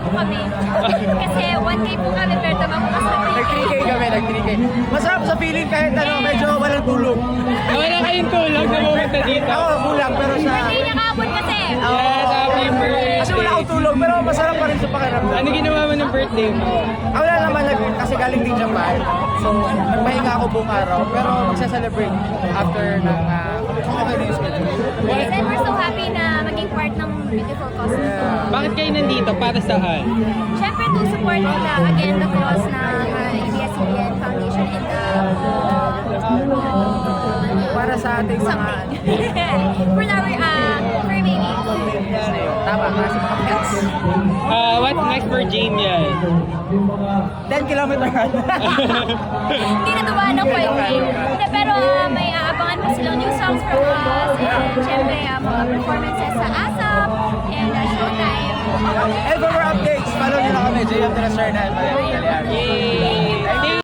po kami. Kasi 1K po kami, pero tumabukas na 3K. Nag-3K kami, nag-3K. Masarap sa feeling kahit ano, medyo walang tulog. Wala kayong tulog na pumunta dito. Ako, kulang, pero sa... Hindi nakabot kasi. Yes, happy birthday. Kasi wala akong tulog, pero masarap pa rin sa pakiramdam. Ano ginawa mo ng birthday mo? Wala naman, kasi galing din Japan. So, nagpahinga ako buong araw, pero magsa-celebrate after ng... okay na yung schedule. Yes, and we're so happy na maging part ng beautiful cause na to. Bakit kayo nandito? Para saan? Siyempre to support again the cause ng ABS-CBN Foundation and Para sa ating mga... something. For our fur babies. Tama, para sa mga pets. What's next for Jamiel? 10 kilometer run. Hindi na dumaan ng 5K. Pero may aabangan pa silang new songs from us. And syempre, mga performances sa ASAP and Showtime. And for more updates, follow nyo na kami, JM de la Serna.